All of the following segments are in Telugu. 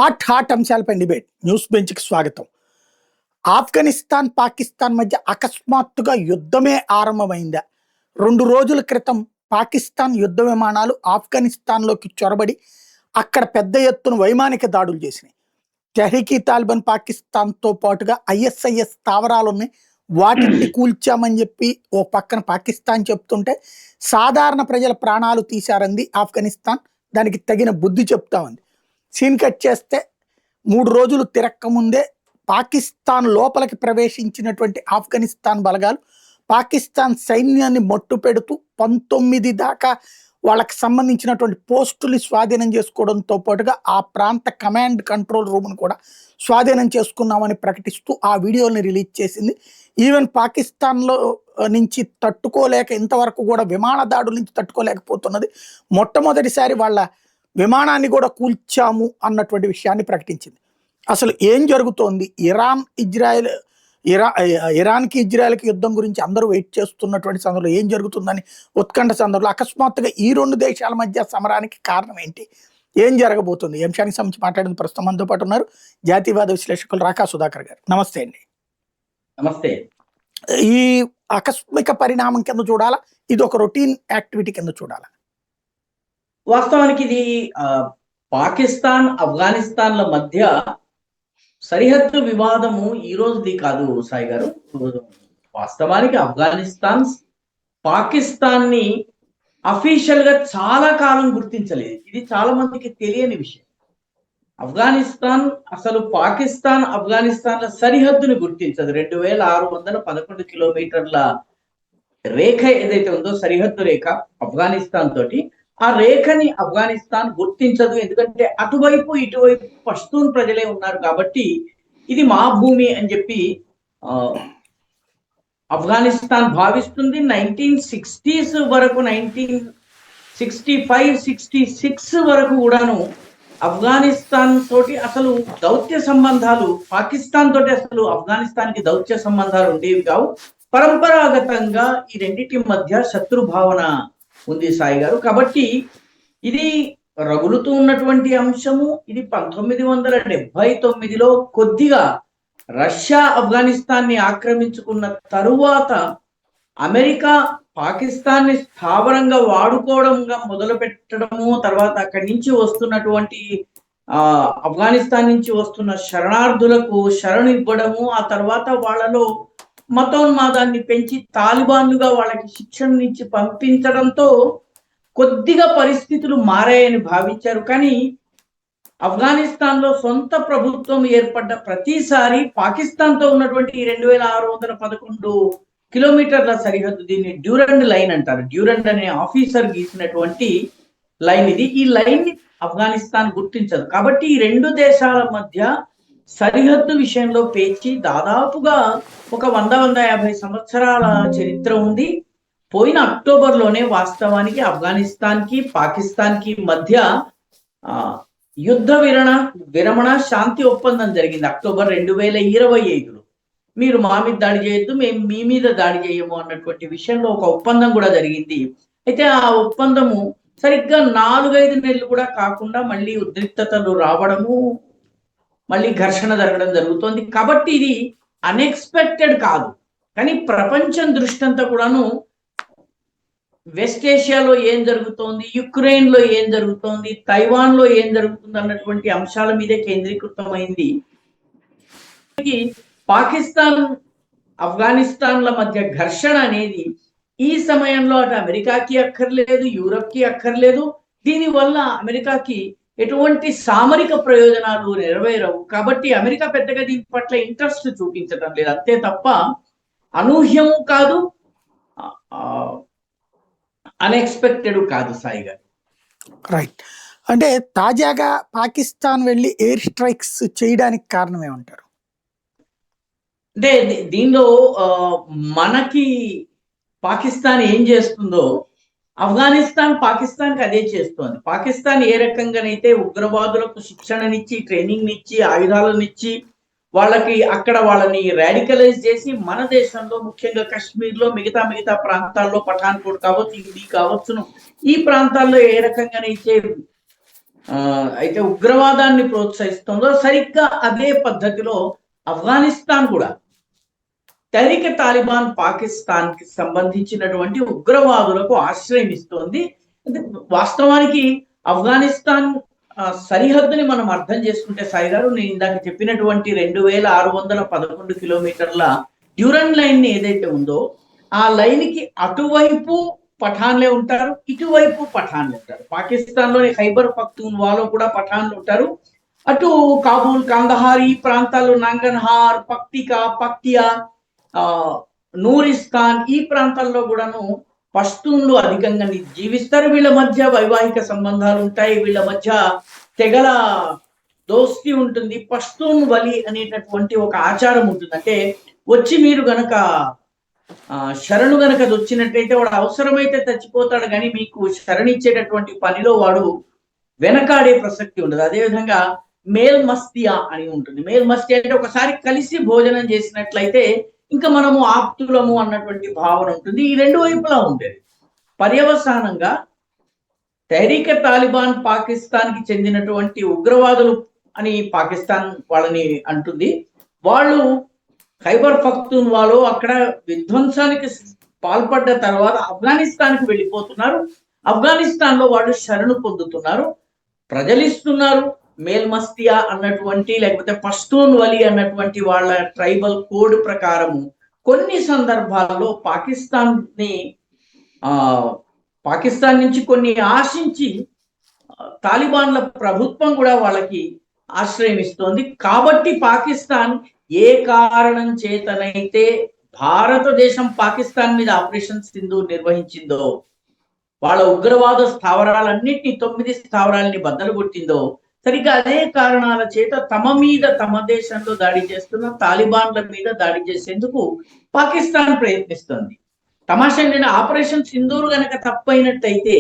హాట్ అంశాలపై డిబేట్ న్యూస్ బెంచ్కి స్వాగతం. ఆఫ్ఘనిస్తాన్ పాకిస్తాన్ మధ్య అకస్మాత్తుగా యుద్ధమే ఆరంభమైందా? 2 రోజుల క్రితం పాకిస్తాన్ యుద్ధ విమానాలు ఆఫ్ఘనిస్తాన్లోకి చొరబడి అక్కడ పెద్ద ఎత్తున వైమానిక దాడులు చేసినాయి. తెహ్రీకి తాలిబాన్ పాకిస్తాన్తో పాటుగా ఐఎస్ఐఎస్ స్థావరాలు ఉన్నాయి, వాటిని కూల్చామని చెప్పి ఓ పక్కన పాకిస్తాన్ చెప్తుంటే సాధారణ ప్రజల ప్రాణాలు తీశారంది ఆఫ్ఘనిస్తాన్. దానికి తగిన బుద్ధి చెప్తా ఉంది. సీన్ కట్ చేస్తే 3 రోజులు తిరక్కముందే పాకిస్తాన్ లోపలికి ప్రవేశించినటువంటి ఆఫ్ఘనిస్తాన్ బలగాలు పాకిస్తాన్ సైన్యాన్ని మట్టు పెడుతూ 19 దాకా వాళ్ళకి సంబంధించినటువంటి పోస్టులు స్వాధీనం చేసుకోవడంతో పాటుగా ఆ ప్రాంత కమాండ్ కంట్రోల్ రూమ్ను కూడా స్వాధీనం చేసుకున్నామని ప్రకటిస్తూ ఆ వీడియోని రిలీజ్ చేసింది. ఈవెన్ పాకిస్తాన్లో నుంచి తట్టుకోలేక ఇంతవరకు కూడా విమాన దాడుల నుంచి తట్టుకోలేకపోతున్నది. మొట్టమొదటిసారి వాళ్ళ విమానాన్ని కూడా కూల్చాము అన్నటువంటి విషయాన్ని ప్రకటించింది. అసలు ఏం జరుగుతోంది? ఇరాన్కి ఇజ్రాయెల్కి యుద్ధం గురించి అందరూ వెయిట్ చేస్తున్నటువంటి సందర్భంలో ఏం జరుగుతుందని ఉత్కంఠ సందర్భంలో అకస్మాత్తుగా ఈ 2 దేశాల మధ్య సమరానికి కారణం ఏంటి, ఏం జరగబోతుంది? ఈ అంశానికి సంబంధించి మాట్లాడిన ప్రస్తుతం మనతో పాటు ఉన్నారు జాతీయవాద విశ్లేషకులు రాకా సుధాకర్ గారు. నమస్తే అండి. నమస్తే. ఈ ఆకస్మిక పరిణామం కింద చూడాలా, ఇది ఒక రొటీన్ యాక్టివిటీ కింద చూడాలా? వాస్తవానికి ఇది పాకిస్తాన్ ఆఫ్ఘనిస్తాన్ల మధ్య సరిహద్దు వివాదము ఈ రోజుది కాదు సాయి గారు. వాస్తవానికి ఆఫ్ఘనిస్తాన్ పాకిస్తాన్ ని అఫీషియల్ గా చాలా కాలం గుర్తించలేదు. ఇది చాలా మందికి తెలియని విషయం. అసలు పాకిస్తాన్ ఆఫ్ఘనిస్తాన్ల సరిహద్దుని గుర్తించదు. 2611 కిలోమీటర్ల రేఖ ఏదైతే ఉందో సరిహద్దు రేఖ ఆఫ్ఘనిస్తాన్ తోటి, ఆ రేఖని ఆఫ్ఘనిస్తాన్ గుర్తించదు. ఎందుకంటే అటువైపు ఇటువైపు పష్తూన్ ప్రజలే ఉన్నారు కాబట్టి ఇది మా భూమి అని చెప్పి ఆఫ్ఘనిస్తాన్ భావిస్తుంది. 1960s వరకు, 1965-66 వరకు కూడాను ఆఫ్ఘనిస్తాన్ తోటి అసలు దౌత్య సంబంధాలు, పాకిస్తాన్ తోటి అసలు ఆఫ్ఘనిస్తాన్ కి దౌత్య సంబంధాలు ఉండేవి కావు. పరంపరాగతంగా ఈ రెండింటి మధ్య శత్రు భావన ఉంది సాయి గారు. కాబట్టి ఇది రగులుతూ ఉన్నటువంటి అంశము. ఇది 1979లో కొద్దిగా రష్యా ఆఫ్ఘనిస్తాన్ ని ఆక్రమించుకున్న తరువాత అమెరికా పాకిస్తాన్ ని స్థావరంగా వాడుకోవడంగా మొదలు పెట్టడము, తర్వాత అక్కడి నుంచి వస్తున్నటువంటి ఆఫ్ఘనిస్తాన్ నుంచి వస్తున్న శరణార్థులకు శరణు ఇవ్వడము, ఆ తర్వాత వాళ్ళలో మతోన్మాదాన్ని పెంచి తాలిబాన్లుగా వాళ్ళకి శిక్షణ నుంచి పంపించడంతో కొద్దిగా పరిస్థితులు మారాయని భావించారు. కానీ ఆఫ్ఘనిస్తాన్ లో సొంత ప్రభుత్వం ఏర్పడ్డ ప్రతిసారి పాకిస్తాన్ తో ఉన్నటువంటి 2611 కిలోమీటర్ల సరిహద్దు, దీన్ని డ్యూరండ్ లైన్ అంటారు. డ్యూరండ్ అనే ఆఫీసర్ గీసినటువంటి లైన్ ఇది. ఈ లైన్ ని ఆఫ్ఘనిస్తాన్ గుర్తించదు. కాబట్టి ఈ 2 దేశాల మధ్య సరిహద్దు విషయంలో పేచి దాదాపుగా ఒక 100-150 సంవత్సరాల చరిత్ర ఉంది. పోయిన అక్టోబర్లోనే వాస్తవానికి ఆఫ్ఘనిస్తాన్ కి పాకిస్తాన్ కి మధ్య యుద్ధ విరమణ శాంతి ఒప్పందం జరిగింది. అక్టోబర్ 2025లో మీరు మా మీద దాడి చేయొద్దు, మేము మీ మీద దాడి చేయము అన్నటువంటి విషయంలో ఒక ఒప్పందం కూడా జరిగింది. అయితే ఆ ఒప్పందము సరిగ్గా 4-5 నెలలు కూడా కాకుండా మళ్ళీ ఉద్రిక్తతలు రావడము, మళ్ళీ ఘర్షణ జరగడం జరుగుతోంది. కాబట్టి ఇది అన్ఎక్స్పెక్టెడ్ కాదు. కానీ ప్రపంచం దృష్టి అంతా కూడాను వెస్ట్ ఏషియాలో ఏం జరుగుతోంది, యుక్రెయిన్ లో ఏం జరుగుతోంది, తైవాన్ లో ఏం జరుగుతుంది అన్నటువంటి అంశాల మీదే కేంద్రీకృతమైంది. పాకిస్తాన్ ఆఫ్ఘనిస్తాన్ల మధ్య ఘర్షణ అనేది ఈ సమయంలో అటు అమెరికాకి అక్కర్లేదు, యూరప్ కి అక్కర్లేదు. దీనివల్ల అమెరికాకి ఎటువంటి సామరిక ప్రయోజనాలు నెరవేరవు. కాబట్టి అమెరికా పెద్దగా దీని పట్ల ఇంట్రెస్ట్ చూపించడం లేదు. అంతే తప్ప అనూహ్యము కాదు, అన్ఎక్స్పెక్టెడ్ కాదు సాయి గారు. రైట్. అంటే తాజాగా పాకిస్తాన్ వెళ్ళి ఎయిర్ స్ట్రైక్స్ చేయడానికి కారణం ఏమంటారు? అంటే దీనిలో మనకి పాకిస్తాన్ ఏం చేస్తుందో ఆఫ్ఘనిస్తాన్ పాకిస్తాన్కి అదే చేస్తోంది. పాకిస్తాన్ ఏ రకంగానైతే ఉగ్రవాదులకు శిక్షణనిచ్చి, ట్రైనింగ్ నిచ్చి, ఆయుధాలనిచ్చి వాళ్ళకి అక్కడ వాళ్ళని రాడికలైజ్ చేసి మన దేశంలో ముఖ్యంగా కాశ్మీర్లో మిగతా ప్రాంతాల్లో పఠాన్కోట్ కావచ్చు, హిందీ కావచ్చును, ఈ ప్రాంతాల్లో ఏ రకంగానైతే అయితే ఉగ్రవాదాన్ని ప్రోత్సహిస్తుందో సరిగ్గా అదే పద్ధతిలో ఆఫ్ఘనిస్తాన్ కూడా తహ్రీక్ తాలిబాన్ పాకిస్తాన్ కి సంబంధించినటువంటి ఉగ్రవాదులకు ఆశ్రయం ఇస్తోంది. వాస్తవానికి ఆఫ్ఘనిస్తాన్ సరిహద్దుని మనం అర్థం చేసుకుంటే సాయి గారు, నేను ఇందాక చెప్పినటువంటి 2611 కిలోమీటర్ల డ్యూరన్ లైన్ ఏదైతే ఉందో ఆ లైన్ కి అటువైపు పఠాన్లే ఉంటారు, ఇటువైపు పఠాన్లు ఉంటారు. పాకిస్తాన్ లోని ఖైబర్ పఖ్తూన్వాలో కూడా పఠాన్లు ఉంటారు. అటు కాబూల్, కాందహార్ ఈ ప్రాంతాల్లో నంగన్హార్, పక్తికా, పక్తియా, నూరిస్తాన్ ఈ ప్రాంతాల్లో కూడాను పష్తూన్లు అధికంగా జీవిస్తారు. వీళ్ళ మధ్య వైవాహిక సంబంధాలు ఉంటాయి, వీళ్ళ మధ్య తెగల దోస్తి ఉంటుంది. పష్తూన్ వలి అనేటటువంటి ఒక ఆచారం ఉంటుంది. అంటే వచ్చి మీరు గనక శరణు గనక వచ్చినట్టయితే వాడు అవసరమైతే చచ్చిపోతాడు, కానీ మీకు శరణిచ్చేటటువంటి పనిలో వాడు వెనకాడే ప్రసక్తి ఉండదు. అదేవిధంగా మేల్ మస్తియా అని ఉంటుంది. మేల్ మస్తియా అంటే ఒకసారి కలిసి భోజనం చేసినట్లయితే ఇంకా మనము ఆప్తులము అన్నటువంటి భావన ఉంటుంది. ఈ రెండు వైపులా ఉండేది. పర్యవసానంగా తహ్రీక్ తాలిబాన్ పాకిస్తాన్ కి చెందినటువంటి ఉగ్రవాదులు అని పాకిస్తాన్ వాళ్ళని అంటుంది. వాళ్ళు ఖైబర్ పఖ్తూన్వాలో అక్కడ విధ్వంసానికి పాల్పడ్డ తర్వాత ఆఫ్ఘనిస్తాన్ కి వెళ్ళిపోతున్నారు. ఆఫ్ఘనిస్తాన్ లో వాళ్ళు శరణు పొందుతున్నారు, ప్రజలిస్తున్నారు. మేల్ మస్తియా అన్నటువంటి లేకపోతే పష్తూన్ వలి అన్నటువంటి వాళ్ళ ట్రైబల్ కోడ్ ప్రకారము కొన్ని సందర్భాల్లో పాకిస్తాన్ నుంచి కొన్ని ఆశించి తాలిబాన్ల ప్రభుత్వం కూడా వాళ్ళకి ఆశ్రయం ఇస్తోంది. కాబట్టి పాకిస్తాన్ ఏ కారణం చేతనైతే భారతదేశం పాకిస్తాన్ మీద ఆపరేషన్ సింధూర్ నిర్వహించిందో, వాళ్ళ ఉగ్రవాద స్థావరాలన్నింటినీ 9 స్థావరాలని బద్దలు కొట్టిందో, సరిగ్గా అదే కారణాల చేత తమ మీద, తమ దేశంలో దాడి చేస్తున్న తాలిబాన్ల మీద దాడి చేసేందుకు పాకిస్తాన్ ప్రయత్నిస్తుంది. తమాషా ఏంటంటే ఆపరేషన్ సింధూర్ గనక తప్పైనట్టయితే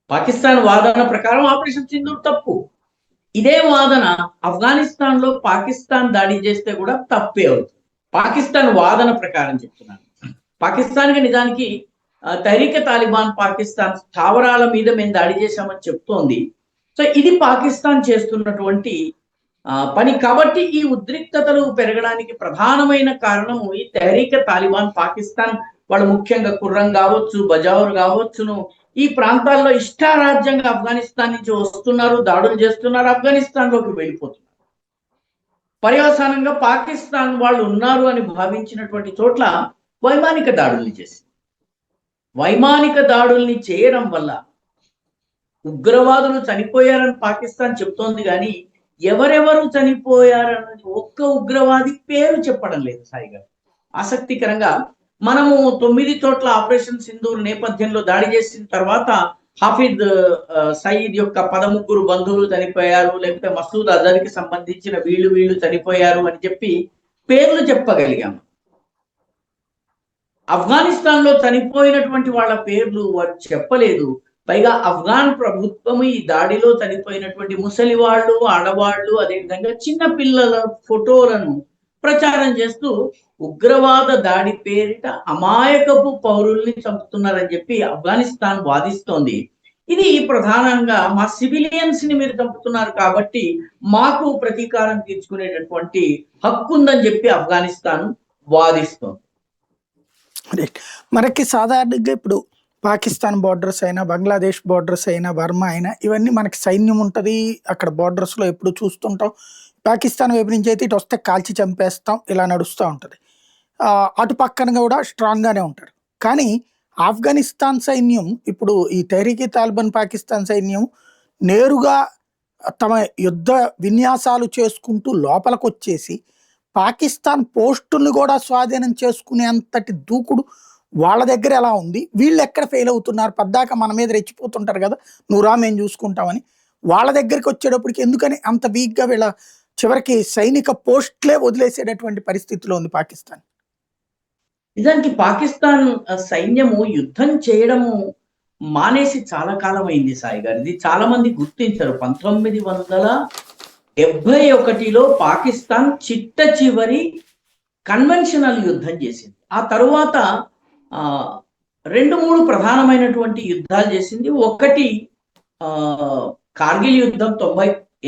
పాకిస్తాన్ వాదన ప్రకారం ఆపరేషన్ సింధూర్ తప్పు. ఇదే వాదన ఆఫ్ఘనిస్తాన్ లో పాకిస్తాన్ దాడి చేస్తే కూడా తప్పే అవుతుంది. పాకిస్తాన్ వాదన ప్రకారం చెప్తున్నాను. పాకిస్తాన్కి నిజానికి తహ్రీక్ తాలిబాన్ పాకిస్తాన్ స్థావరాల మీద మేము దాడి చేశామని చెప్తోంది. సో ఇది పాకిస్తాన్ చేస్తున్నటువంటి పని. కాబట్టి ఈ ఉద్రిక్తతలు పెరగడానికి ప్రధానమైన కారణము ఈ తహ్రీక్ తాలిబాన్ పాకిస్తాన్. వాళ్ళు ముఖ్యంగా కుర్రం కావచ్చు, బజావర్ కావచ్చును, ఈ ప్రాంతాల్లో ఇష్టారాజ్యంగా ఆఫ్ఘనిస్తాన్ నుంచి వస్తున్నారు, దాడులు చేస్తున్నారు, ఆఫ్ఘనిస్తాన్ లోకి వెళ్ళిపోతున్నారు. పర్యవసానంగా పాకిస్తాన్ వాళ్ళు ఉన్నారు అని భావించినటువంటి చోట్ల వైమానిక దాడుల్ని చేసింది. వైమానిక దాడుల్ని చేయడం వల్ల ఉగ్రవాదులు చనిపోయారని పాకిస్తాన్ చెప్తోంది, కానీ ఎవరెవరు చనిపోయారన్నది ఒక్క ఉగ్రవాది పేరు చెప్పడం లేదు సాయి గారు. ఆసక్తికరంగా మనము 9 చోట్ల ఆపరేషన్ సింధూర్ నేపథ్యంలో దాడి చేసిన తర్వాత హాఫిద్ సయీద్ యొక్క 13 బంధువులు చనిపోయారు, లేకపోతే మసూద్ అజర్ కి సంబంధించిన వీళ్ళు చనిపోయారు అని చెప్పి పేర్లు చెప్పగలిగాము. ఆఫ్ఘనిస్తాన్ లో చనిపోయినటువంటి వాళ్ళ పేర్లు వారు చెప్పలేదు. పైగా ఆఫ్ఘాన్ ప్రభుత్వం ఈ దాడిలో చనిపోయినటువంటి ముసలి వాళ్ళు, ఆడవాళ్ళు, అదేవిధంగా చిన్న పిల్లల ఫోటోలను ప్రచారం చేస్తూ ఉగ్రవాద దాడి పేరిట అమాయకపు పౌరుల్ని చంపుతున్నారని చెప్పి ఆఫ్ఘనిస్తాన్ వాదిస్తోంది. ఇది ప్రధానంగా మా సివిలియన్స్ ని మీరు చంపుతున్నారు కాబట్టి మాకు ప్రతీకారం తీర్చుకునేటటువంటి హక్కు ఉందని చెప్పి ఆఫ్ఘనిస్తాన్ వాదిస్తోంది. మనకి సాధారణంగా ఇప్పుడు పాకిస్తాన్ బోర్డర్స్ అయినా, బంగ్లాదేశ్ బోర్డర్స్ అయినా, బర్మా అయినా, ఇవన్నీ మనకి సైన్యం ఉంటుంది. అక్కడ బోర్డర్స్ లో ఎప్పుడు చూస్తుంటాం. పాకిస్తాన్ వైపు నుంచి అయితే ఇటు వస్తే కాల్చి చంపేస్తాం, ఇలా నడుస్తూ ఉంటుంది. అటు పక్కన కూడా స్ట్రాంగ్ గానే ఉంటారు. కానీ ఆఫ్ఘనిస్తాన్ సైన్యం ఇప్పుడు ఈ తహ్రీక్ తాలిబాన్ పాకిస్తాన్ సైన్యం నేరుగా తమ యుద్ధ విన్యాసాలు చేసుకుంటూ లోపలికి వచ్చేసి పాకిస్తాన్ పోస్టుల్ని కూడా స్వాధీనం చేసుకునేంతటి దూకుడు వాళ్ళ దగ్గర ఎలా ఉంది, వీళ్ళు ఎక్కడ ఫెయిల్ అవుతున్నారు, పద్దాక మన మీద రెచ్చిపోతుంటారు కదా, నువ్వు రా మేము చూసుకుంటామని. వాళ్ళ దగ్గరికి వచ్చేటప్పటికి ఎందుకని అంత వీక్గా వీళ్ళ చివరికి సైనిక పోస్ట్లే వదిలేసేటటువంటి పరిస్థితిలో ఉంది పాకిస్తాన్. నిజానికి పాకిస్తాన్ సైన్యము యుద్ధం చేయడము మానేసి చాలా కాలం అయింది సాయి గారు. ఇది చాలా మంది గుర్తించారు. 1971లో పాకిస్తాన్ చిట్ట చివరి కన్వెన్షనల్ యుద్ధం చేసింది. ఆ తరువాత 2-3 ప్రధానమైనటువంటి యుద్ధాలు చేసింది. ఒకటి కార్గిల్ యుద్ధం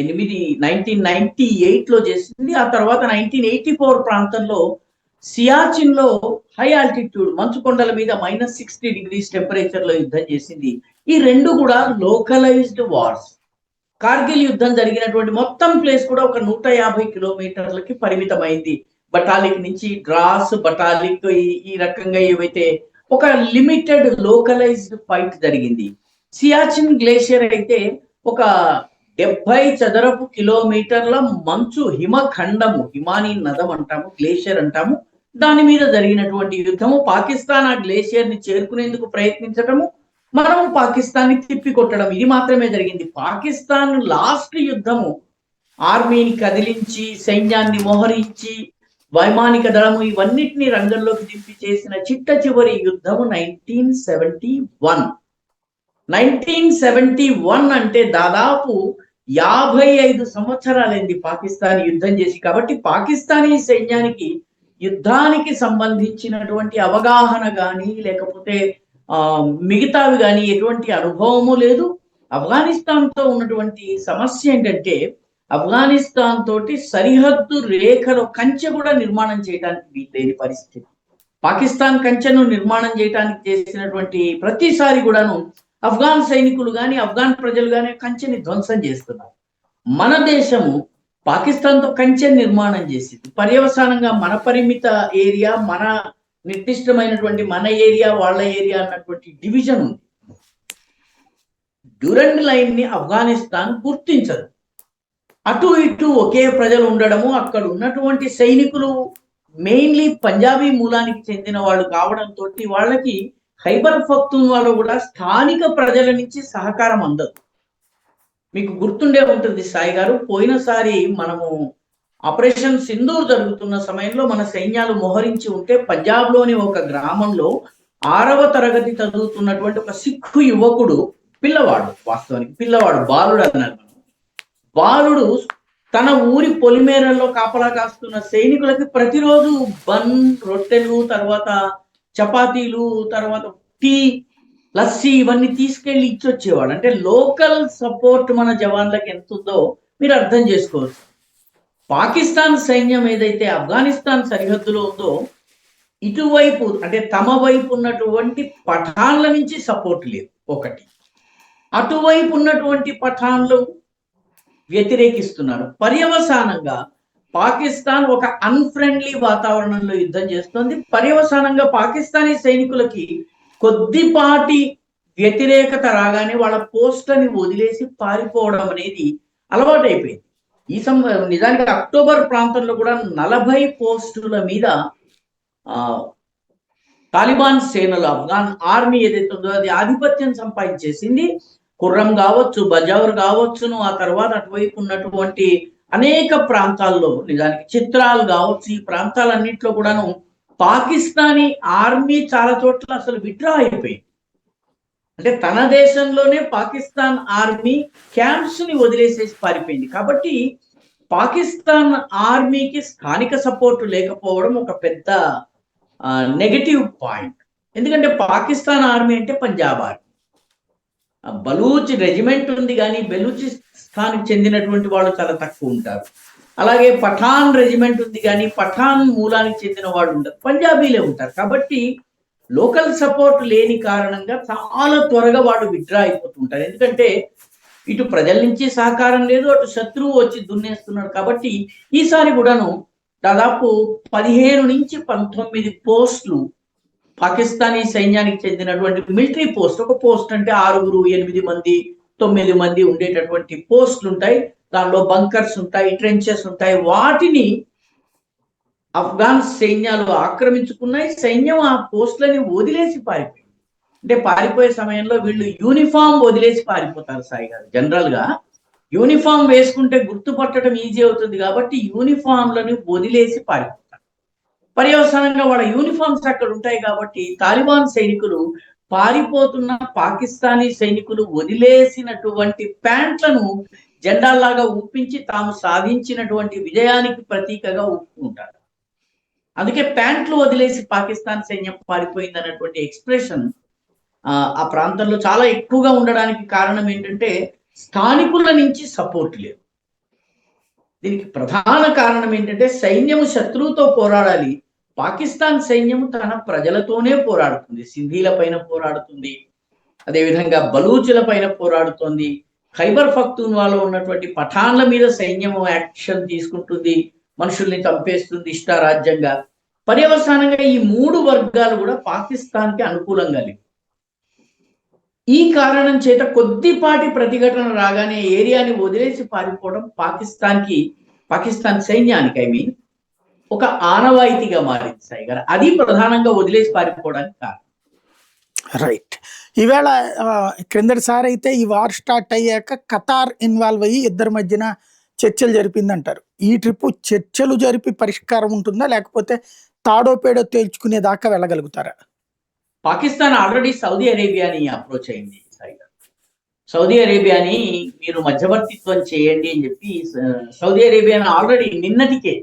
1998లో చేసింది. ఆ తర్వాత 1984 ప్రాంతంలో సియాచిన్ లో హై ఆల్టిట్యూడ్ మంచు కొండల మీద -60 degrees టెంపరేచర్ లో యుద్ధం చేసింది. ఈ రెండు కూడా లోకలైజ్డ్ వార్స్. కార్గిల్ యుద్ధం జరిగినటువంటి మొత్తం ప్లేస్ కూడా ఒక 150 కిలోమీటర్లకి పరిమితమైంది. బటాలిక్ నుంచి ద్రాస్, బటాలిక్ ఈ రకంగా ఏవైతే ఒక లిమిటెడ్ లోకలైజ్డ్ ఫైట్ జరిగింది. సియాచిన్ గ్లేషియర్ అయితే ఒక 70 చదరపు కిలోమీటర్ల మంచు హిమఖండము, హిమానీ నదం అంటాము, గ్లేషియర్ అంటాము. దాని మీద జరిగినటువంటి యుద్ధము. పాకిస్తాన్ ఆ గ్లేషియర్ ని చేరుకునేందుకు ప్రయత్నించడము, మనం పాకిస్తాన్ ని తిప్పి కొట్టడం, ఇది మాత్రమే జరిగింది. పాకిస్తాన్ లాస్ట్ యుద్ధము ఆర్మీని కదిలించి, సైన్యాన్ని మోహరించి, వైమానిక దళము ఇవన్నిటిని రంగంలోకి దింపి చేసిన చిట్ట చివరి యుద్ధము 1971 అంటే దాదాపు 55 సంవత్సరాలైంది పాకిస్తాన్ యుద్ధం చేసి. కాబట్టి పాకిస్తానీ సైన్యానికి యుద్ధానికి సంబంధించినటువంటి అవగాహన కానీ లేకపోతే మిగతావి కానీ ఎటువంటి అనుభవము లేదు. ఆఫ్ఘనిస్తాన్తో ఉన్నటువంటి సమస్య ఏంటంటే ఆఫ్ఘనిస్తాన్ తోటి సరిహద్దు రేఖలో కంచె కూడా నిర్మాణం చేయడానికి వీల్లేని పరిస్థితి. పాకిస్తాన్ కంచెను నిర్మాణం చేయడానికి చేసినటువంటి ప్రతిసారి కూడాను ఆఫ్ఘాన్ సైనికులు కానీ ఆఫ్ఘాన్ ప్రజలు కానీ కంచెని ధ్వంసం చేస్తున్నారు. మన దేశము పాకిస్తాన్తో కంచె నిర్మాణం చేసింది. పర్యవసానంగా మన పరిమిత ఏరియా, మన నిర్దిష్టమైనటువంటి మన ఏరియా, వాళ్ళ ఏరియా అన్నటువంటి డివిజన్ ఉంది. డ్యూరండ్ లైన్ ని ఆఫ్ఘనిస్తాన్ గుర్తించదు. అటు ఇటు ఒకే ప్రజలు ఉండడము, అక్కడ ఉన్నటువంటి సైనికులు మెయిన్లీ పంజాబీ మూలానికి చెందిన వాళ్ళు కావడంతో వాళ్ళకి ఖైబర్ పఖ్తూన్వాలో కూడా స్థానిక ప్రజల నుంచి సహకారం అందదు. మీకు గుర్తుండే ఉంటుంది సాయి గారు, పోయినసారి మనము ఆపరేషన్ సింధూర్ జరుగుతున్న సమయంలో మన సైన్యాలు మోహరించి ఉంటే పంజాబ్ లోని ఒక గ్రామంలో 6వ తరగతి చదువుతున్నటువంటి ఒక సిక్కు యువకుడు, పిల్లవాడు, వాస్తవానికి పిల్లవాడు, బాలుడు అన్నారు. బాలుడు తన ఊరి పొలిమేరల్లో కాపలా కాస్తున్న సైనికులకి ప్రతిరోజు బన్, రొట్టెలు, తర్వాత చపాతీలు, తర్వాత టీ, లస్సీ ఇవన్నీ తీసుకెళ్లి ఇచ్చొచ్చేవాడు. అంటే లోకల్ సపోర్ట్ మన జవాన్లకు ఎంత ఉందో మీరు అర్థం చేసుకోవచ్చు. పాకిస్తాన్ సైన్యం ఏదైతే ఆఫ్ఘనిస్తాన్ సరిహద్దులో ఉందో ఇటువైపు అంటే తమ వైపు ఉన్నటువంటి పఠాన్ల నుంచి సపోర్ట్ లేదు ఒకటి, అటువైపు ఉన్నటువంటి పఠాన్లు వ్యతిరేకిస్తున్నారు. పర్యవసానంగా పాకిస్తాన్ ఒక అన్ఫ్రెండ్లీ వాతావరణంలో యుద్ధం చేస్తోంది. పర్యవసానంగా పాకిస్తానీ సైనికులకి కొద్దిపాటి వ్యతిరేకత రాగానే వాళ్ళ పోస్టులని వదిలేసి పారిపోవడం అనేది అలవాటైపోయింది. నిజానికి అక్టోబర్ ప్రాంతంలో కూడా 40 పోస్టుల మీద తాలిబాన్ సేనలు, ఆఫ్ఘాన్ ఆర్మీ ఏదైతే ఉందో అది ఆధిపత్యం సంపాదించేసింది. ఖుర్రం కావచ్చు, బజౌర్ కావచ్చును, ఆ తర్వాత అటువైపు ఉన్నటువంటి అనేక ప్రాంతాల్లో, నిజానికి చిత్రాలు కావచ్చు, ఈ ప్రాంతాలన్నింటిలో కూడాను పాకిస్తానీ ఆర్మీ చాలా చోట్ల అసలు విత్డ్రా అయిపోయింది. అంటే తన దేశంలోనే పాకిస్తాన్ ఆర్మీ క్యాంప్స్ ని వదిలేసేసి పారిపోయింది. కాబట్టి పాకిస్తాన్ ఆర్మీకి స్థానిక సపోర్ట్ లేకపోవడం ఒక పెద్ద నెగటివ్ పాయింట్. ఎందుకంటే పాకిస్తాన్ ఆర్మీ అంటే పంజాబ్ ఆర్మీ, బలూచ్ రెజిమెంట్ ఉంది కానీ బెలూచిస్తాన్కి చెందినటువంటి వాళ్ళు చాలా తక్కువ ఉంటారు. అలాగే పఠాన్ రెజిమెంట్ ఉంది కానీ పఠాన్ మూలానికి చెందిన వాళ్ళు ఉంటారు, పంజాబీలే ఉంటారు. కాబట్టి లోకల్ సపోర్ట్ లేని కారణంగా చాలా త్వరగా వాళ్ళు విత్డ్రా అయిపోతుంటారు. ఎందుకంటే ఇటు ప్రజల నుంచి సహకారం లేదు, అటు శత్రువు వచ్చి దున్నేస్తున్నాడు. కాబట్టి ఈసారి కూడాను దాదాపు 15 నుంచి 19 పోస్టులు పాకిస్తానీ సైన్యానికి చెందినటువంటి మిలిటరీ పోస్ట్, ఒక పోస్ట్ అంటే 6, 8 మంది, 9 మంది ఉండేటటువంటి పోస్టులు ఉంటాయి. దానిలో బంకర్స్ ఉంటాయి, ట్రెంచెస్ ఉంటాయి. వాటిని ఆఫ్ఘాన్ సైన్యాలు ఆక్రమించుకున్నాయి. సైన్యం ఆ పోస్టులని వదిలేసి పారిపోయింది. అంటే పారిపోయే సమయంలో వీళ్ళు యూనిఫామ్ వదిలేసి పారిపోతారు సాయి గారు. జనరల్ గా యూనిఫామ్ వేసుకుంటే గుర్తుపట్టడం ఈజీ అవుతుంది కాబట్టి యూనిఫామ్లను వదిలేసి పారిపోతారు. పర్యవసానంగా వాళ్ళ యూనిఫామ్స్ అక్కడ ఉంటాయి కాబట్టి తాలిబాన్ సైనికులు పారిపోతున్న పాకిస్తానీ సైనికులు వదిలేసినటువంటి ప్యాంట్లను జెండాల్లాగా ఊపించి తాము సాధించినటువంటి విజయానికి ప్రతీకగా ఊపుకుంటారు. అందుకే ప్యాంట్లు వదిలేసి పాకిస్తాన్ సైన్యం పారిపోయింది అన్నటువంటి ఎక్స్ప్రెషన్ ఆ ప్రాంతంలో చాలా ఎక్కువగా ఉండడానికి కారణం ఏంటంటే స్థానికుల నుంచి సపోర్ట్ లేదు. దీనికి ప్రధాన కారణం ఏంటంటే సైన్యము శత్రువుతో పోరాడాలి. పాకిస్తాన్ సైన్యము తన ప్రజలతోనే పోరాడుతుంది. సింధీల పైన పోరాడుతుంది, అదేవిధంగా బలూచుల పైన పోరాడుతోంది, ఖైబర్ పఖ్తూన్వాలో ఉన్నటువంటి పఠాన్ల మీద సైన్యము యాక్షన్ తీసుకుంటుంది, మనుషుల్ని చంపేస్తుంది ఇష్టారాజ్యంగా. పర్యవసానంగా ఈ 3 వర్గాలు కూడా పాకిస్తాన్కి అనుకూలంగా లేవు. ఈ కారణం చేత కొద్దిపాటి ప్రతిఘటన రాగానే ఏరియాని వదిలేసి పారిపోవడం పాకిస్తాన్ సైన్యానికి ఒక ఆనవాయితీగా మారింది సాయి గారు. అది ప్రధానంగా వదిలేసి పారిపోవడానికి కారణం. రైట్. ఈవేళ క్రిందటిసారి అయితే ఈ వార్ స్టార్ట్ అయ్యాక ఖతార్ ఇన్వాల్వ్ అయ్యి ఇద్దరి మధ్యన చర్చలు జరిపిందంటారు. ఈ ట్రిప్ చర్చలు జరిపి పరిష్కారం ఉంటుందా, లేకపోతే తాడో పేడో తేల్చుకునే దాకా వెళ్ళగలుగుతారా? పాకిస్తాన్ ఆల్రెడీ సౌదీ అరేబియాని అప్రోచ్ అయింది సాయి గారు. సౌదీ అరేబియాని మీరు మధ్యవర్తిత్వం చేయండి అని చెప్పి సౌదీ అరేబియాని ఆల్రెడీ నిన్నటికే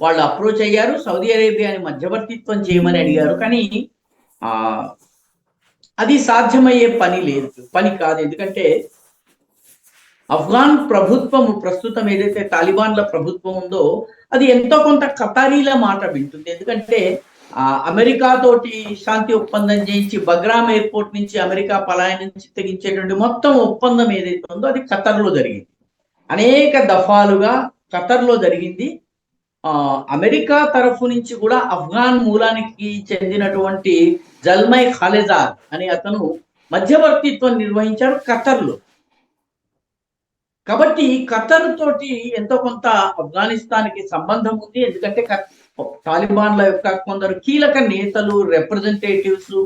వాళ్ళు అప్రోచ్ అయ్యారు. సౌదీ అరేబియాని మధ్యవర్తిత్వం చేయమని అడిగారు. కానీ అది సాధ్యమయ్యే పని కాదు. ఎందుకంటే ఆఫ్ఘాన్ ప్రభుత్వం ప్రస్తుతం ఏదైతే తాలిబాన్ల ప్రభుత్వం ఉందో అది ఎంతో కొంత ఖతారీల మాట వింటుంది. ఎందుకంటే అమెరికా తోటి శాంతి ఒప్పందం చేయించి బగ్రామ్ ఎయిర్పోర్ట్ నుంచి అమెరికా పలాయనం తెగించేటువంటి మొత్తం ఒప్పందం ఏదైతే ఉందో అది ఖతర్లో జరిగింది. అనేక దఫాలుగా ఖతర్లో జరిగింది. అమెరికా తరఫు నుంచి కూడా ఆఫ్ఘాన్ మూలానికి చెందినటువంటి జల్మై ఖాలేజాద్ అనే అతను మధ్యవర్తిత్వం నిర్వహించారు ఖతర్లో. కాబట్టి ఖతర్ తోటి ఎంతో కొంత ఆఫ్ఘనిస్తాన్కి సంబంధం ఉంది. ఎందుకంటే తాలిబాన్ల యొక్క కొందరు కీలక నేతలు, రిప్రజెంటేటివ్స్,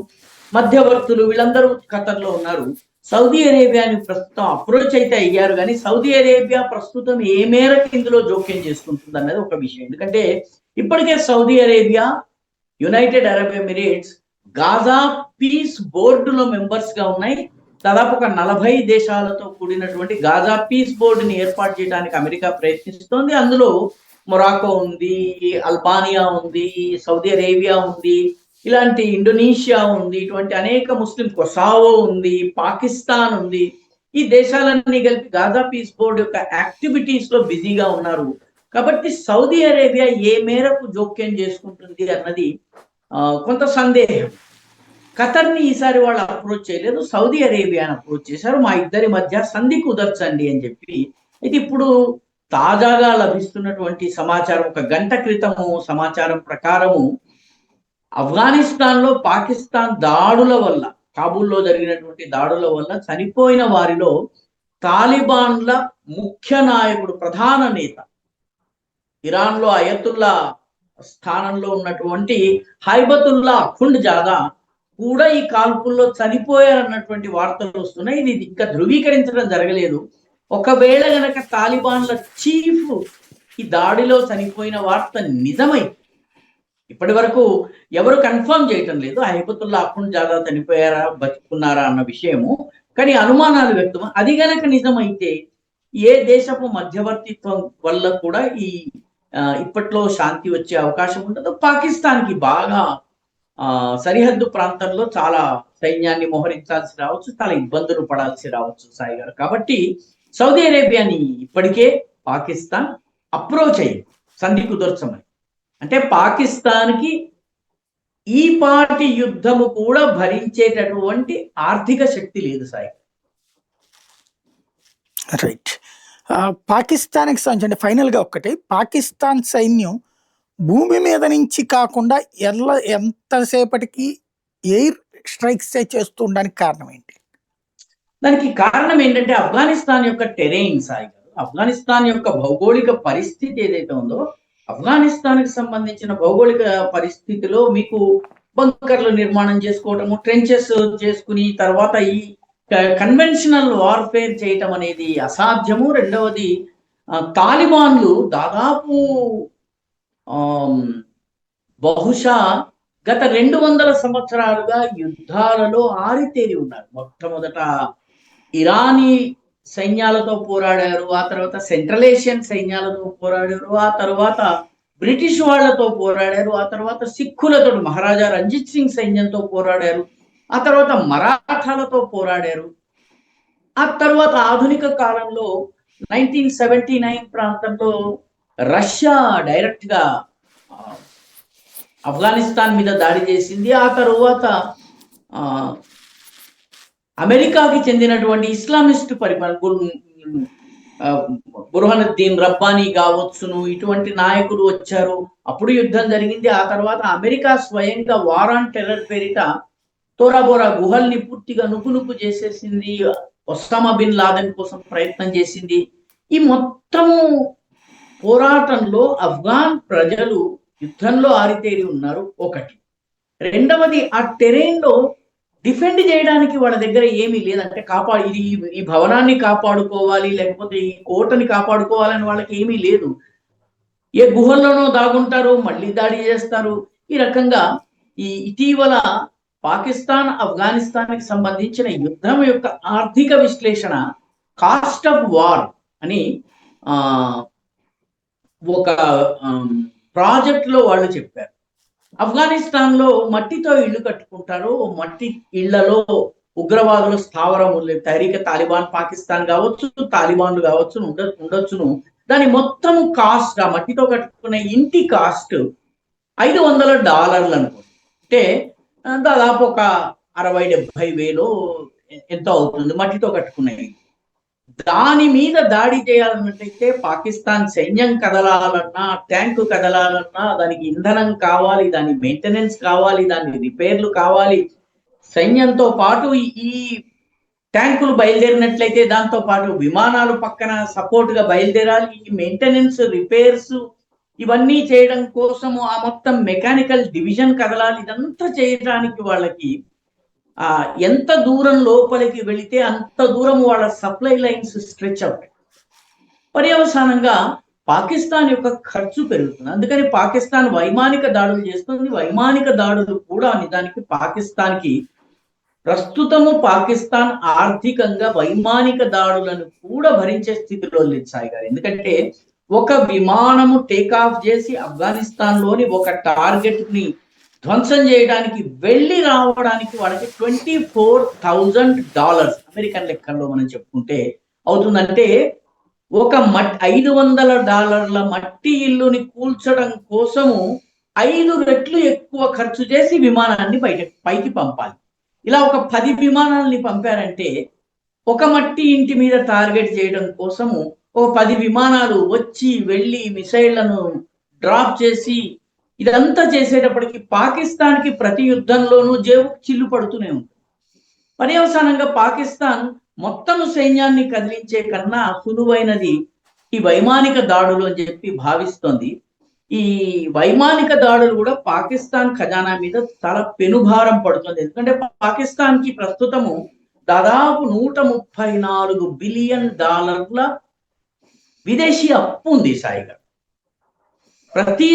మధ్యవర్తులు వీళ్ళందరూ ఖతర్లో ఉన్నారు. సౌదీ అరేబియాని ప్రస్తుతం అప్రోచ్ అయితే అయ్యారు, కానీ సౌదీ అరేబియా ప్రస్తుతం ఏ మేరకు ఇందులో జోక్యం చేసుకుంటుంది అన్నది ఒక విషయం. ఎందుకంటే ఇప్పటికే Saudi Arabia, United Arab Emirates Gaza piece బోర్డులో మెంబర్స్ గా ఉన్నాయి. దాదాపు ఒక 40 దేశాలతో కూడినటువంటి గాజా పీస్ బోర్డుని ఏర్పాటు చేయడానికి అమెరికా ప్రయత్నిస్తోంది. అందులో మొరాకో ఉంది, అల్బానియా ఉంది, సౌదీ అరేబియా ఉంది, ఇలాంటి ఇండోనేషియా ఉంది, ఇటువంటి అనేక ముస్లిం, కొసావో ఉంది, పాకిస్తాన్ ఉంది. ఈ దేశాలన్నీ కలిపి గాజా పీస్ బోర్డు యొక్క యాక్టివిటీస్ లో బిజీగా ఉన్నారు. కాబట్టి సౌదీ అరేబియా ఏ మేరకు జోక్యం చేసుకుంటుంది అన్నది కొంత సందేహం. ఖతర్ని ఈసారి వాళ్ళు అప్రోచ్ చేయలేదు, సౌదీ అరేబియాని అప్రోచ్ చేశారు. మా ఇద్దరి మధ్య సంధి కుదర్చండి అని చెప్పి. అయితే ఇప్పుడు తాజాగా లభిస్తున్నటువంటి సమాచారం, 1 గంట క్రితము సమాచారం ప్రకారము ఆఫ్ఘనిస్తాన్ లో పాకిస్తాన్ దాడుల వల్ల, కాబూల్లో జరిగినటువంటి దాడుల వల్ల చనిపోయిన వారిలో తాలిబాన్ల ముఖ్య నాయకుడు, ప్రధాన నేత, ఇరాన్ లో అయతుల్లా స్థానంలో ఉన్నటువంటి హైబతుల్లా అఖుండ్ జాదా కూడా ఈ కాల్పుల్లో చనిపోయారన్నటువంటి వార్తలు వస్తున్నాయి. ఇది ఇంకా ధృవీకరించడం జరగలేదు. ఒకవేళ గనక తాలిబాన్ల చీఫ్ ఈ దాడిలో చనిపోయిన వార్త నిజమై, ఇప్పటి వరకు ఎవరు కన్ఫర్మ్ చేయటం లేదు హైబతుల్లా అఖుండ్ జాదా చనిపోయారా బతుకున్నారా అన్న విషయము, కానీ అనుమానాలు వ్యక్తం. అది గనక నిజమైతే ఏ దేశపు మధ్యవర్తిత్వం వల్ల కూడా ఇప్పట్లో శాంతి వచ్చే అవకాశం ఉండదు. పాకిస్తాన్కి బాగా సరిహద్దు ప్రాంతంలో చాలా సైన్యాన్ని మోహరించాల్సి రావచ్చు, చాలా ఇబ్బందులు పడాల్సి రావచ్చు సాయి గారు. కాబట్టి సౌదీ అరేబియాని ఇప్పటికే పాకిస్తాన్ అప్రోచ్ అయ్యింది సంధి కుదర్చమని. అంటే పాకిస్తాన్కి ఈ పాటి యుద్ధము కూడా భరించేటటువంటి ఆర్థిక శక్తి లేదు సాయి. రైట్. పాకిస్తాన్కి సంబంధించి ఫైనల్గా ఒక్కటి, పాకిస్తాన్ సైన్యం భూమి మీద నుంచి కాకుండా ఎంతసేపటికి ఎయిర్ స్ట్రైక్స్ చేస్తూ ఉండడానికి కారణం ఏంటి? దానికి కారణం ఏంటంటే ఆఫ్ఘనిస్తాన్ యొక్క టెరెయిన్ సాయి గారు. ఆఫ్ఘనిస్తాన్ యొక్క భౌగోళిక పరిస్థితి ఏదైతే ఉందో, ఆఫ్ఘనిస్తాన్కి సంబంధించిన భౌగోళిక పరిస్థితిలో మీకు బంకర్లు నిర్మాణం చేసుకోవటము, ట్రెంచెస్ చేసుకుని తర్వాత ఈ కన్వెన్షనల్ వార్ఫేర్ చేయటం అనేది అసాధ్యము. రెండవది తాలిబాన్లు దాదాపు బహుశా గత 200 సంవత్సరాలుగా యుద్ధాలలో ఆరితేరి ఉన్నారు. మొట్టమొదట ఇరానీ సైన్యాలతో పోరాడారు, ఆ తర్వాత సెంట్రల్ ఏషియన్ సైన్యాలతో పోరాడారు, ఆ తర్వాత బ్రిటిష్ వాళ్లతో పోరాడారు, ఆ తర్వాత సిక్కులతో మహారాజా రంజిత్ సింగ్ సైన్యంతో పోరాడారు, ఆ తర్వాత మరాఠాలతో పోరాడారు, ఆ ఆ తర్వాత ఆధునిక కాలంలో 1979 ప్రాంతంలో రష్యా డైరెక్ట్ గా ఆఫ్ఘనిస్తాన్ మీద దాడి చేసింది. ఆ తరువాత ఆ అమెరికాకి చెందినటువంటి ఇస్లామిస్ట్ బుర్హానుద్దీన్ రబ్బానీ కావచ్చును, ఇటువంటి నాయకులు వచ్చారు. అప్పుడు యుద్ధం జరిగింది. ఆ తర్వాత అమెరికా స్వయంగా వార్ ఆన్ టెర్రర్ పేరిట తోరాబోరా గుహల్ని పూర్తిగా నుకు చేసేసింది. ఒసామా బిన్ లాదెన్ కోసం ప్రయత్నం చేసింది. ఈ మొత్తము పోరాటంలో ఆఫ్ఘాన్ ప్రజలు యుద్ధంలో ఆరితేరి ఉన్నారు ఒకటి. రెండవది, ఆ టెరెయిన్ లో డిఫెండ్ చేయడానికి వాళ్ళ దగ్గర ఏమీ లేదంటే ఈ భవనాన్ని కాపాడుకోవాలి, లేకపోతే ఈ కోటని కాపాడుకోవాలని వాళ్ళకి ఏమీ లేదు. ఏ గుహల్లోనో దాగుంటారు, మళ్ళీ దాడి చేస్తారు. ఈ రకంగా ఇటీవల పాకిస్తాన్ ఆఫ్ఘనిస్తాన్కి సంబంధించిన యుద్ధం యొక్క ఆర్థిక విశ్లేషణ కాస్ట్ ఆఫ్ వార్ అని ఒక ప్రాజెక్ట్ లో వాళ్ళు చెప్పారు. ఆఫ్ఘనిస్తాన్ లో మట్టితో ఇళ్లు కట్టుకుంటారు. మట్టి ఇళ్లలో ఉగ్రవాదుల స్థావరం తహరీక తాలిబాన్ పాకిస్తాన్ కావచ్చు, తాలిబాన్లు కావచ్చు ఉండొచ్చును. దాని మొత్తం కాస్ట్, ఆ మట్టితో కట్టుకునే ఇంటి కాస్ట్ $500 అనుకో. అంటే దాదాపు ఒక 60-70 వేలు ఎంతో అవుతుంది మట్టితో కట్టుకునేది. దాని మీద దాడి చేయాలన్నట్టయితే పాకిస్తాన్ సైన్యం కదలాలన్నా, ట్యాంకు కదలాలన్నా దానికి ఇంధనం కావాలి, దాని మెయింటెనెన్స్ కావాలి, దాని రిపేర్లు కావాలి. సైన్యంతో పాటు ఈ ట్యాంకులు బయలుదేరినట్లయితే దాంతో పాటు విమానాలు పక్కన సపోర్ట్ గా బయలుదేరాలి. ఈ మెయింటెనెన్స్, రిపేర్స్ ఇవన్నీ చేయడం కోసము ఆ మొత్తం మెకానికల్ డివిజన్ కదలాలి. ఇదంతా చేయడానికి వాళ్ళకి ఎంత దూరం లోపలికి వెళితే అంత దూరం వాళ్ళ సప్లై లైన్స్ స్ట్రెచ్ అవుతాయి. పర్యవసానంగా పాకిస్తాన్ యొక్క ఖర్చు పెరుగుతుంది. అందుకని పాకిస్తాన్ వైమానిక దాడులు చేస్తుంది. వైమానిక దాడులు కూడా నిజానికి పాకిస్తాన్కి ప్రస్తుతము పాకిస్తాన్ ఆర్థికంగా వైమానిక దాడులను కూడా భరించే స్థితిలో లేదు సాయి గారు. ఎందుకంటే ఒక విమానము టేకాఫ్ చేసి ఆఫ్ఘనిస్తాన్ లోని ఒక టార్గెట్ ని ధ్వంసం చేయడానికి వెళ్ళి రావడానికి వాళ్ళకి $24,000 అమెరికన్ లెక్కల్లో మనం చెప్పుకుంటే అవుతుందంటే ఒక $500 మట్టి ఇల్లుని కూల్చడం కోసము 5 రెట్లు ఎక్కువ ఖర్చు చేసి విమానాన్ని పైకి పంపాలి. ఇలా ఒక 10 విమానాలని పంపారంటే ఒక మట్టి ఇంటి మీద టార్గెట్ చేయడం కోసము ఒక 10 విమానాలు వచ్చి వెళ్ళి మిసైళ్లను డ్రాప్ చేసి ఇదంతా చేసేటప్పటికి పాకిస్తాన్కి ప్రతి యుద్ధంలోనూ జేబుకు చిల్లు పడుతూనే ఉంటుంది. పర్యవసానంగా పాకిస్తాన్ మొత్తం సైన్యాన్ని కదిలించే కన్నా సులువైనది ఈ వైమానిక దాడులు అని చెప్పి భావిస్తోంది. ఈ వైమానిక దాడులు కూడా పాకిస్తాన్ ఖజానా మీద చాలా పెనుభారం పడుతుంది. ఎందుకంటే పాకిస్తాన్ కి ప్రస్తుతము దాదాపు $134 బిలియన్ విదేశీ అప్పు ఉంది సాయి గారు. ప్రతి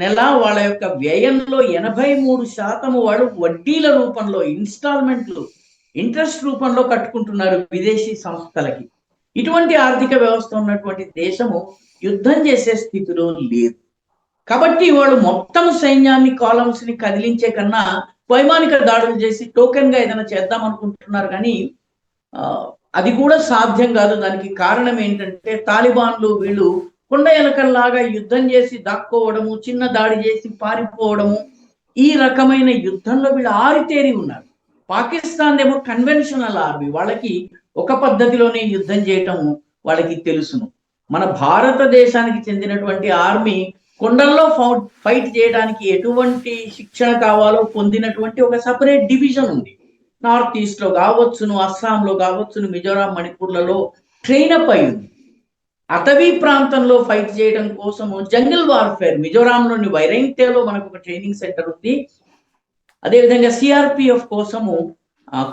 నెల వాళ్ళ యొక్క వ్యయంలో 83% వాళ్ళు వడ్డీల రూపంలో, ఇన్స్టాల్మెంట్లు, ఇంట్రెస్ట్ రూపంలో కట్టుకుంటున్నారు విదేశీ సంస్థలకి. ఇటువంటి ఆర్థిక వ్యవస్థ ఉన్నటువంటి దేశము యుద్ధం చేసే స్థితిలో లేదు. కాబట్టి వాళ్ళు మొత్తం సైన్యాన్ని, కాలమ్స్ ని కదిలించే కన్నా వైమానిక దాడులు చేసి టోకెన్ గా ఏదైనా చేద్దాం అనుకుంటున్నారు. కానీ అది కూడా సాధ్యం కాదు. దానికి కారణం ఏంటంటే తాలిబాన్లు వీళ్ళు కొండ ఎలకల్లాగా యుద్ధం చేసి దాక్కోవడము, చిన్న దాడి చేసి పారిపోవడము, ఈ రకమైన యుద్ధంలో వీళ్ళు ఆరితేరి ఉన్నారు. పాకిస్తాన్ ఏమో కన్వెన్షనల్ ఆర్మీ, వాళ్ళకి ఒక పద్ధతిలోనే యుద్ధం చేయటము వాళ్ళకి తెలుసును. మన భారతదేశానికి చెందినటువంటి ఆర్మీ కొండల్లో ఫైట్ చేయడానికి ఎటువంటి శిక్షణ కావాలో పొందినటువంటి ఒక సపరేట్ డివిజన్ ఉంది. నార్త్ ఈస్ట్ లో కావచ్చును, అస్సాంలో కావచ్చును, మిజోరాం, మణిపూర్లలో ట్రైన్ అప్ అయి ఉంది. అటవీ ప్రాంతంలో ఫైట్ చేయడం కోసము జంగిల్ వార్ఫేర్ మిజోరాంలోని వైరైంటేలో మనకు ఒక ట్రైనింగ్ సెంటర్ ఉంది. అదేవిధంగా సిఆర్పిఎఫ్ కోసము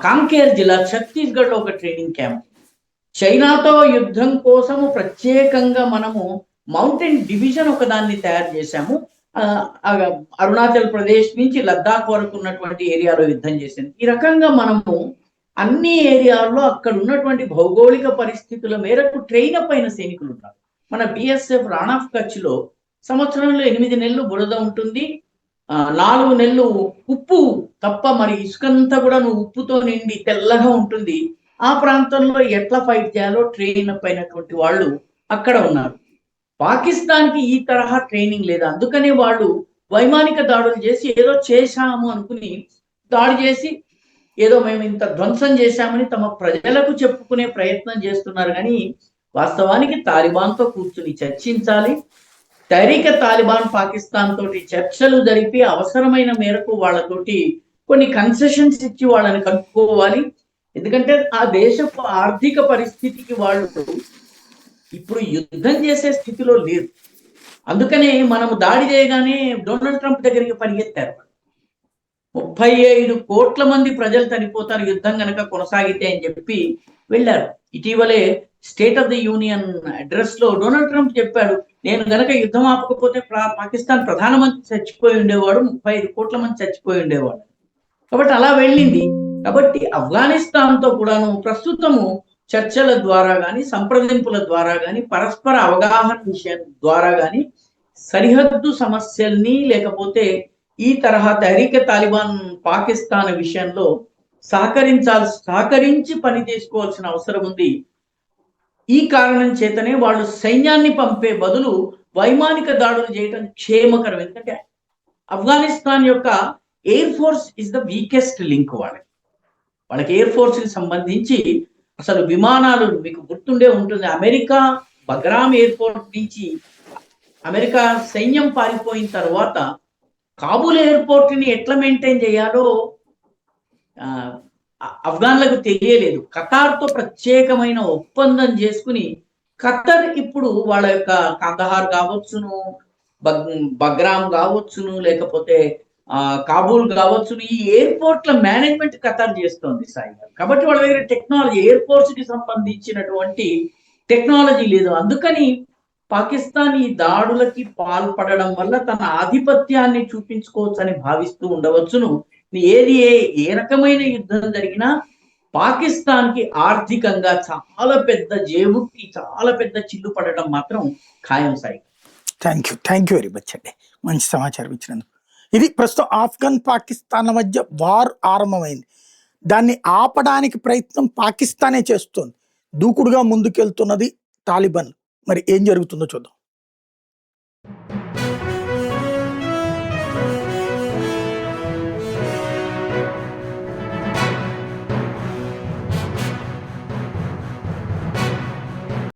కాంకేర్ జిల్లా ఛత్తీస్గఢ్ లో ఒక ట్రైనింగ్ క్యాంప్. చైనాతో యుద్ధం కోసము ప్రత్యేకంగా మనము మౌంటైన్ డివిజన్ ఒకదాన్ని తయారు చేశాము. అరుణాచల్ ప్రదేశ్ నుంచి లద్దాఖ్ వరకు ఉన్నటువంటి ఏరియాలో యుద్ధం చేసింది. ఈ రకంగా మనము అన్ని ఏరియాల్లో అక్కడ ఉన్నటువంటి భౌగోళిక పరిస్థితుల మేరకు ట్రైన్ అప్ అయిన సైనికులు ఉన్నారు. మన బిఎస్ఎఫ్ రాణ్ ఆఫ్ కచ్ లో సంవత్సరంలో 8 నెలలు బురద ఉంటుంది, 4 నెలలు ఉప్పు తప్ప, మరి ఇసుకంతా కూడా ఉప్పుతో నిండి తెల్లగా ఉంటుంది. ఆ ప్రాంతంలో ఎట్లా ఫైట్ చేయాలో ట్రైన్ అప్ అయినటువంటి వాళ్ళు అక్కడ ఉన్నారు. పాకిస్తాన్‌కి ఈ తరహా ట్రైనింగ్ లేదు. అందుకనే వాళ్ళు వైమానిక దాడులు చేసి ఏదో చేశాము అనుకుని దాడి చేసి ఏదో మేము ఇంత ధ్వంసం చేశామని తమ ప్రజలకు చెప్పుకునే ప్రయత్నం చేస్తున్నారు కానీ వాస్తవానికి తాలిబాన్‌తో కూర్చుని చర్చించాలి. తహరీక్ తాలిబాన్ పాకిస్తాన్ తోటి చర్చలు జరిపి అవసరమైన మేరకు వాళ్ళతోటి కొన్ని కన్సెషన్స్ ఇచ్చి వాళ్ళని కలుపుకోవాలి. ఎందుకంటే ఆ దేశపు ఆర్థిక పరిస్థితికి వాళ్ళు ఇప్పుడు యుద్ధం చేసే స్థితిలో లేరు. అందుకనే మనము దాడి చేయగానే డొనాల్డ్ ట్రంప్ దగ్గరికి పరిగెత్తారు. 35 కోట్ల మంది ప్రజలు చనిపోతారు యుద్ధం గనక కొనసాగితే అని చెప్పి వెళ్ళారు. ఇటీవలే state of the union address లో డొనాల్డ్ ట్రంప్ చెప్పాడు, నేను గనక యుద్ధం ఆపకపోతే పాకిస్తాన్ ప్రధానమంత్రి చచ్చిపోయి ఉండేవాడు, 35 కోట్ల మంది చచ్చిపోయి ఉండేవాడు. కాబట్టి అలా వెళ్ళింది. కాబట్టి ఆఫ్ఘనిస్తాన్ తో కూడాను ప్రస్తుతము చర్చల ద్వారా గాని, సంప్రదింపుల ద్వారా గాని, పరస్పర అవగాహన విషయం ద్వారా గాని సరిహద్దు సమస్యల్ని లేకపోతే ఈ తరహా తహరీక్ తాలిబాన్ పాకిస్తాన్ విషయంలో సహకరించి పని చేసుకోవాల్సిన అవసరం ఉంది. ఈ కారణం చేతనే వాళ్ళు సైన్యాన్ని పంపే బదులు వైమానిక దాడులు చేయడం క్షేమకరం. ఎందుకంటే ఆఫ్ఘనిస్తాన్ యొక్క air force is the weakest link వాళ్ళకి ఎయిర్ ఫోర్స్ కి సంబంధించి అసలు విమానాలు మీకు గుర్తుండే ఉంటుంది. అమెరికా బగ్రామ్ ఎయిర్పోర్ట్ నుంచి అమెరికా సైన్యం పారిపోయిన తర్వాత కాబూల్ ఎయిర్పోర్ట్ ని ఎట్లా మెయింటైన్ చేయాలో ఆఫ్ఘన్లకు తెలియలేదు. ఖతార్ తో ప్రత్యేకమైన ఒప్పందం చేసుకుని ఖతర్ ఇప్పుడు వాళ్ళ యొక్క కందహార్ కావచ్చును, బగ్రామ్ కావచ్చును, లేకపోతే కాబూల్ కావచ్చును, ఈ ఎయిర్పోర్ట్ల మేనేజ్మెంట్ ఖతార్ చేస్తోంది సాయి గారు. కాబట్టి వాళ్ళ దగ్గర టెక్నాలజీ ఎయిర్ ఫోర్స్ కి సంబంధించినటువంటి టెక్నాలజీ లేదు. అందుకని పాకిస్తాన్ ఈ దాడులకి పాల్పడడం వల్ల తన ఆధిపత్యాన్ని చూపించుకోవచ్చు అని భావిస్తూ ఉండవచ్చును. ఏది ఏ రకమైన యుద్ధం జరిగినా పాకిస్తాన్ కి ఆర్థికంగా చాలా పెద్ద జేబుకి చాలా పెద్ద చిల్లు పడడం మాత్రం ఖాయం Sai. Thank you very much అండి, మంచి సమాచారం ఇచ్చినందుకు. ఇది ప్రస్తుతం ఆఫ్ఘన్ పాకిస్తాన్ల మధ్య వార్ ఆరంభమైంది. దాన్ని ఆపడానికి ప్రయత్నం పాకిస్తానే చేస్తోంది. దూకుడుగా ముందుకెళ్తున్నది తాలిబాన్. మరి ఏం జరుగుతుందో చూద్దాం.